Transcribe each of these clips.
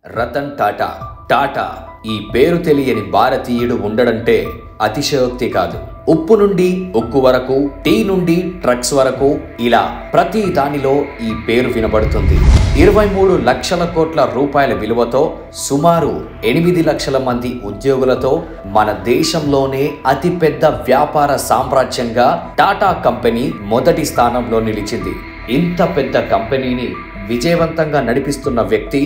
రతన్ టాటా. టాటా ఈ పేరు తెలియని భారతీయుడు ఉండడంటే అతిశయోక్తి కాదు. ఉప్పు నుండి ఉక్కు వరకు, టీ నుండి ట్రక్స్ వరకు, ఇలా ప్రతి దానిలో ఈ పేరు వినబడుతుంది. 23 లక్షల కోట్ల రూపాయల విలువతో, సుమారు 8 లక్షల మంది ఉద్యోగులతో మన దేశంలోనే అతిపెద్ద వ్యాపార సామ్రాజ్యంగా టాటా కంపెనీ మొదటి స్థానంలో నిలిచింది. ఇంత పెద్ద కంపెనీని విజయవంతంగా నడిపిస్తున్న వ్యక్తి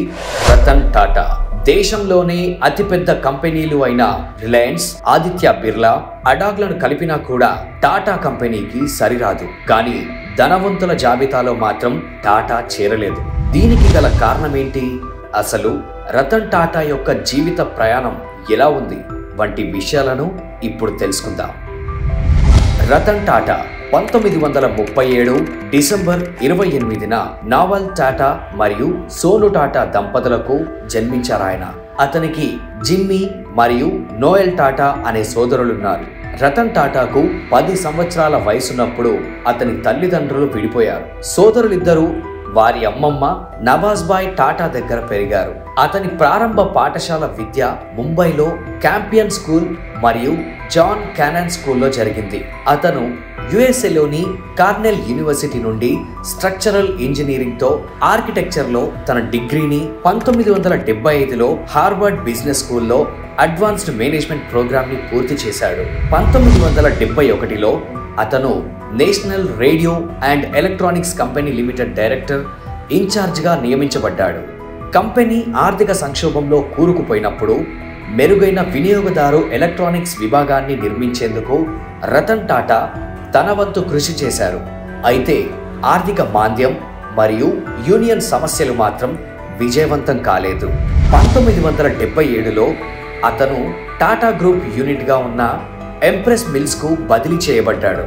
రతన్ టాటా. దేశంలోనే అతిపెద్ద కంపెనీలు అయిన రిలయన్స్, ఆదిత్య బిర్లా, అడాగ్లను కలిపినా కూడా టాటా కంపెనీకి సరిరాదు. కానీ ధనవంతుల జాబితాలో మాత్రం టాటా చేరలేదు. దీనికి గల కారణం ఏంటి? అసలు రతన్ టాటా యొక్క జీవిత ప్రయాణం ఎలా ఉంది వంటి విషయాలను ఇప్పుడు తెలుసుకుందాం. రతన్ టాటా 1937 డిసెంబర్ 28న నావల్ టాటా మరియు సోను టాటా దంపతులకు జన్మించారాయన. అతనికి జిమ్మీ మరియు నోయల్ టాటా అనే సోదరులున్నారు. రతన్ టాటాకు 10 సంవత్సరాల వయసున్నప్పుడు అతని తల్లిదండ్రులు విడిపోయారు. సోదరులిద్దరూ వారి అమ్మమ్మ నవాజ్బాయ్ టాటా దగ్గర పెరిగారు. అతని ప్రారంభ పాఠశాల విద్య ముంబైలో క్యాంపియన్ స్కూల్ మరియు జాన్ కానన్ స్కూల్లో జరిగింది. అతను యుఎస్ఏలోని కార్నెల్ యూనివర్సిటీ నుండి స్ట్రక్చరల్ ఇంజనీరింగ్తో ఆర్కిటెక్చర్లో తన డిగ్రీని, 1975లో హార్వర్డ్ బిజినెస్ స్కూల్లో అడ్వాన్స్డ్ మేనేజ్మెంట్ ప్రోగ్రామ్ని పూర్తి చేశాడు. 1971లో అతను national radio and electronics company limited director ఇన్ఛార్జ్గా నియమించబడ్డాడు. కంపెనీ ఆర్థిక సంక్షోభంలో కూరుకుపోయినప్పుడు మెరుగైన వినియోగదారు ఎలక్ట్రానిక్స్ విభాగాన్ని నిర్మించేందుకు రతన్ టాటా తన వంతు కృషి చేశారు. అయితే ఆర్థిక మాంద్యం మరియు యూనియన్ సమస్యలు మాత్రం విజయవంతం కాలేదు. 1977లో అతను టాటా గ్రూప్ యూనిట్గా ఉన్న ఎంప్రెస్ మిల్స్కు బదిలీ చేయబడ్డాడు.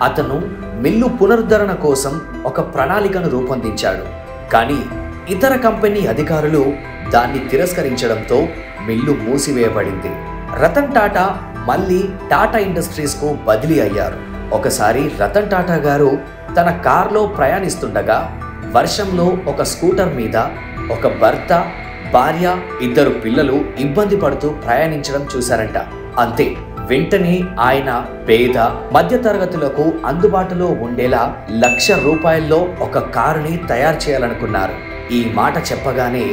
అతను మిల్లు పునరుద్ధరణ కోసం ఒక ప్రణాళికను రూపొందించాడు. కానీ ఇతర కంపెనీ అధికారులు దాన్ని తిరస్కరించడంతో మిల్లు మూసివేయబడింది. రతన్ టాటా మళ్ళీ టాటా ఇండస్ట్రీస్కు బదిలీ అయ్యారు. ఒకసారి రతన్ టాటా గారు తన కారులో ప్రయాణిస్తుండగా వర్షంలో ఒక స్కూటర్ మీద ఒక భర్త, భార్య, 2 పిల్లలు ఇబ్బంది పడుతూ ప్రయాణించడం చూశారంట. అంతే, వెంటనే ఆయన పేద మధ్యతరగతులకు అందుబాటులో ఉండేలా ₹1,00,000 ఒక కారుని తయారు చేయాలనుకున్నారు. ఈ మాట చెప్పగానే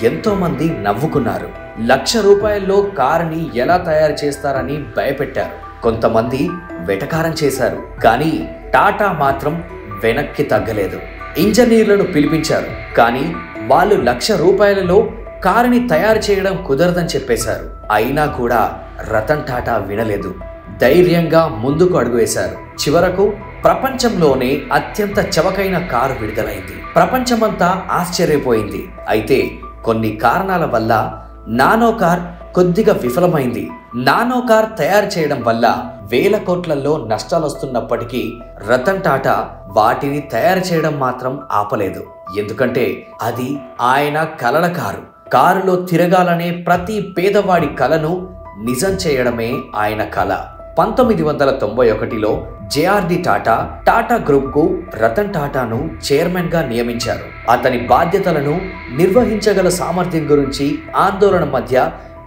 ఎంతో మంది నవ్వుకున్నారు. ₹1,00,000 కారుని ఎలా తయారు చేస్తారని భయపెట్టారు. కొంతమంది వెటకారం చేశారు. కానీ టాటా మాత్రం వెనక్కి తగ్గలేదు. ఇంజనీర్లను పిలిపించారు. కానీ వాళ్ళు ₹1,00,000 కారుని తయారు చేయడం కుదరదని చెప్పేశారు. అయినా కూడా రతన్ టాటా వినలేదు. ధైర్యంగా ముందుకు అడుగు వేశారు. చివరకు ప్రపంచంలోనే అత్యంత చవకైన కారు విడుదలైంది. ప్రపంచమంతా ఆశ్చర్యపోయింది. అయితే కొన్ని కారణాల వల్ల నానో కార్ కొద్దిగా విఫలమైంది. నానో కార్ తయారు చేయడం వల్ల వేల కోట్లలో నష్టాలొస్తున్నప్పటికీ రతన్ టాటా వాటిని తయారు చేయడం మాత్రం ఆపలేదు. ఎందుకంటే అది ఆయన కలల కారు. కారులో తిరగాలనే ప్రతి పేదవాడి కలను నిజం చేయడమే ఆయన కల. 1991లో జేఆర్డి టాటా టాటా గ్రూప్కు రతన్ టాటాను చైర్మన్గా నియమించారు. అతని బాధ్యతలను నిర్వహించగల సామర్థ్యం గురించి ఆందోళన మధ్య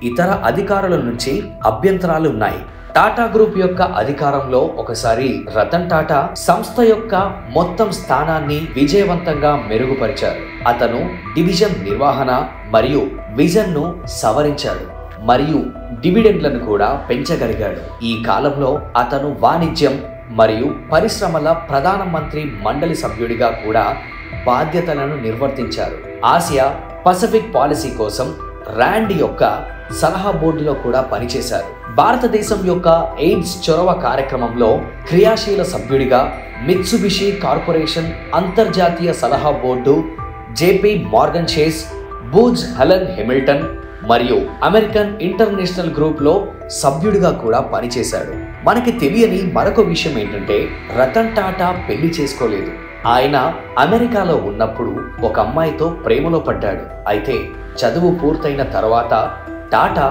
ఇతర అధికారుల నుంచి అభ్యంతరాలు ఉన్నాయి. టాటా గ్రూప్ యొక్క అధికారంలో ఒకసారి రతన్ టాటా సంస్థ యొక్క మొత్తం స్థానాన్ని విజయవంతంగా మెరుగుపరిచారు. అతను డివిజన్ నిర్వహణ మరియు విజన్ను సవరించాడు మరియు డివిడెండ్లను కూడా పెంచగలిగాడు. ఈ కాలంలో అతను వాణిజ్యం మరియు పరిశ్రమల ప్రధానమంత్రి మండలి సభ్యుడిగా కూడా బాధ్యతలను నిర్వర్తించారు. ఆసియా పసిఫిక్ పాలసీ కోసం ర్యాండ్ యొక్క సలహా బోర్డులో కూడా పనిచేశారు. భారతదేశం యొక్క ఎయిడ్స్ చొరవ కార్యక్రమంలో క్రియాశీల సభ్యుడిగా మిత్సుబిషి కార్పొరేషన్ అంతర్జాతీయ సలహా బోర్డు, జేపీ మార్గన్ చేస్, బూజ్ హెలెన్ హెమిల్టన్ మరియు అమెరికన్ ఇంటర్నేషనల్ గ్రూప్లో సభ్యుడిగా కూడా పనిచేశాడు. మనకి తెలియని మరొక విషయం ఏంటంటే రతన్ టాటా పెళ్లి చేసుకోలేదు. ఆయన అమెరికాలో ఉన్నప్పుడు ఒక అమ్మాయితో ప్రేమలో పడ్డాడు. అయితే చదువు పూర్తయిన తర్వాత టాటా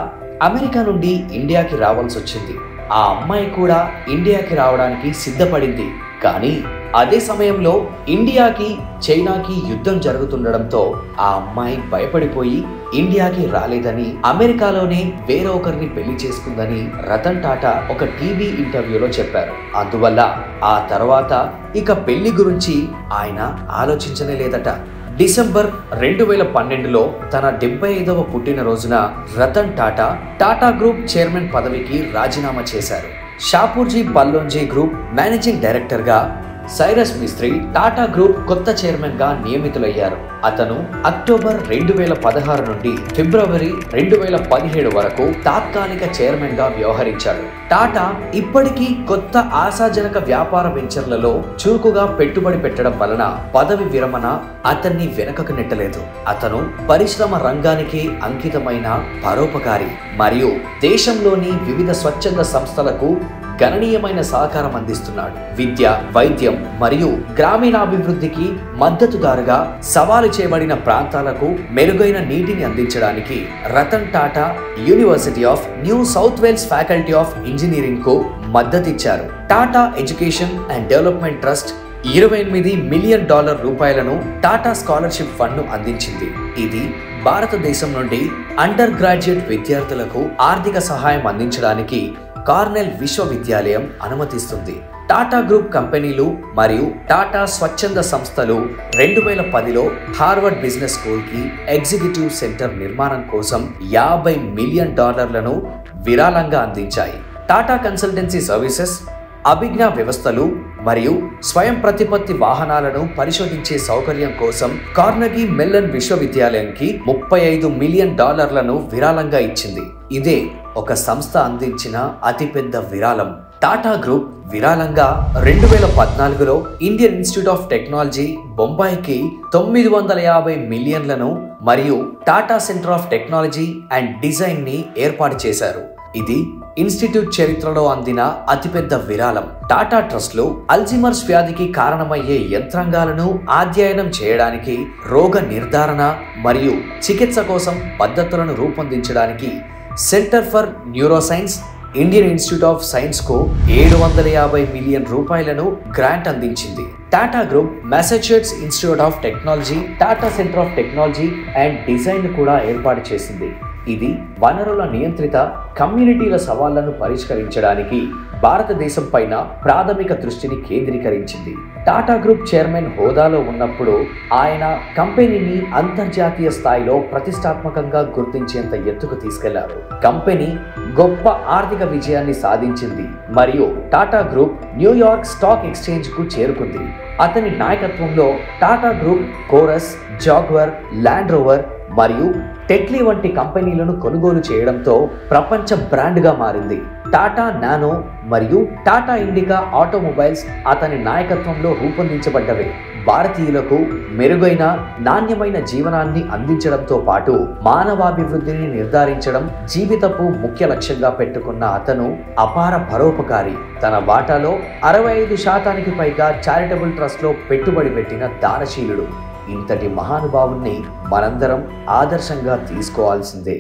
అమెరికా నుండి ఇండియాకి రావాల్సి వచ్చింది. ఆ అమ్మాయి కూడా ఇండియాకి రావడానికి సిద్ధపడింది. కానీ అదే సమయంలో ఇండియాకి చైనాకి యుద్ధం జరుగుతుండడంతో ఆ అమ్మాయి భయపడిపోయి ఇండియాకి రాలేదని, అమెరికాలోనే వేరొకరిని పెళ్లి చేసుకుందని రతన్ టాటా ఒక టీవీ ఇంటర్వ్యూలో చెప్పారు. అందువల్ల ఆ తర్వాత ఇక పెళ్లి గురించి ఆయన ఆలోచించనే లేదట. డిసెంబర్ 2012లో తన 75వ పుట్టినరోజున రతన్ టాటా టాటా గ్రూప్ చైర్మన్ పదవికి రాజీనామా చేశారు. Shapoorji Pallonji group managing director గా సైరస్ మిస్త్రీ టాటా గ్రూప్ కొత్త చైర్మన్ గా నియమితులయ్యారు. అతను అక్టోబర్ 2016 నుండి ఫిబ్రవరి 2017 వరకు తాత్కాలిక చైర్మన్ గా వ్యవహరించాడు. టాటా ఇప్పటికీ కొత్త ఆశాజనక వ్యాపార వెంచర్లలో చురుకుగా పెట్టుబడి పెట్టడం వలన పదవి విరమణ అతన్ని వెనకకు నెట్టలేదు. అతను పరిశ్రమ రంగానికి అంకితమైన పరోపకారి మరియు దేశంలోని వివిధ స్వచ్ఛంద సంస్థలకు గణనీయమైన సహకారం అందిస్తున్నాడు. విద్య, వైద్యం మరియు గ్రామీణాభివృద్ధికి మద్దతుదారుగా సవాలు చేయబడిన ప్రాంతాలకు మెరుగైన నీటిని అందించడానికి Ratan Tata university of new south Wales faculty of engineering కు మద్దతిచ్చారు. Tata education and development trust $28 million రూపాయలను టాటా స్కాలర్షిప్ ఫండ్ ను అందించింది. ఇది భారతదేశం నుండి అండర్ గ్రాడ్యుయేట్ విద్యార్థులకు ఆర్థిక సహాయం అందించడానికి కార్నెల్ విశ్వవిద్యాలయం అనుమతిస్తుంది. టాటా గ్రూప్ కంపెనీలు మరియు టాటా స్వచ్ఛంద సంస్థలు 2010లో హార్వర్డ్ బిజినెస్ స్కూల్ కి ఎగ్జిక్యూటివ్ సెంటర్ నిర్మాణం కోసం $50 మిలియన్ విరాళంగా అందించాయి. టాటా కన్సల్టెన్సీ సర్వీసెస్, అభిజ్ఞా వ్యవస్థలు మరియు స్వయం ప్రతిపత్తి వాహనాలను పరిశోధించే సౌకర్యం కోసం కార్నెగీ మెల్లన్ విశ్వవిద్యాలయానికి $35 మిలియన్ విరాళంగా ఇచ్చింది. ఇదే ఒక సంస్థ అందించిన అతిపెద్ద విరాళం. టాటా గ్రూప్ విరాళంగా 2014లో ఇండియన్ ఇన్స్టిట్యూట్ ఆఫ్ టెక్నాలజీ బొంబాయికి $950 మిలియన్లను మరియు Tata centre of technology and design ని ఏర్పాటు చేశారు. ఇది ఇన్స్టిట్యూట్ చరిత్రలో అందిన అతిపెద్ద విరాళం. టాటా ట్రస్ట్ లో అల్జీమర్స్ వ్యాధికి కారణమయ్యే యంత్రాంగాలను అధ్యయనం చేయడానికి, రోగ నిర్ధారణ మరియు చికిత్స కోసం పద్ధతులను రూపొందించడానికి centre for neuroscience, Indian institute of science కు $750 మిలియన్ గ్రాంట్ అందించింది. Tata group Massachusetts institute of technology, Tata centre of technology and design కూడా ఏర్పాటు చేసింది. ఇది వనరుల నియంత్రిత కమ్యూనిటీల సవాళ్లను పరిష్కరించడానికి భారతదేశం పైన ప్రాథమిక దృష్టిని కేంద్రీకరించింది. టాటా గ్రూప్ చైర్మన్ హోదాలో ఉన్నప్పుడు ఆయన కంపెనీని అంతర్జాతీయ స్థాయిలో ప్రతిష్టాత్మకంగా గుర్తించేంత ఎత్తుకు తీసుకెళ్లారు. కంపెనీ గొప్ప ఆర్థిక విజయాన్ని సాధించింది మరియు Tata group New York stock exchange కు చేరుకుంది. అతని నాయకత్వంలో Tata group chorus, Jaguar, land rover మరియు టెట్లీ వంటి కంపెనీలను కొనుగోలు చేయడంతో ప్రపంచ బ్రాండ్ గా మారింది. టాటా నానో మరియు టాటా ఇండికా ఆటోమొబైల్స్ అతని నాయకత్వంలో రూపొందించబడ్డవే. భారతీయులకు మెరుగైన నాణ్యమైన జీవనాన్ని అందించడంతో పాటు మానవాభివృద్ధిని నిర్ధారించడం జీవితపు ముఖ్య లక్ష్యంగా పెట్టుకున్న అతను అపార పరోపకారి. తన వాటాలో 65% పైగా చారిటబుల్ ట్రస్ట్ లో పెట్టుబడి పెట్టిన దానశీలుడు. ఇంతటి మహానుభావుణ్ణి మనందరం ఆదర్శంగా తీసుకోవాల్సిందే.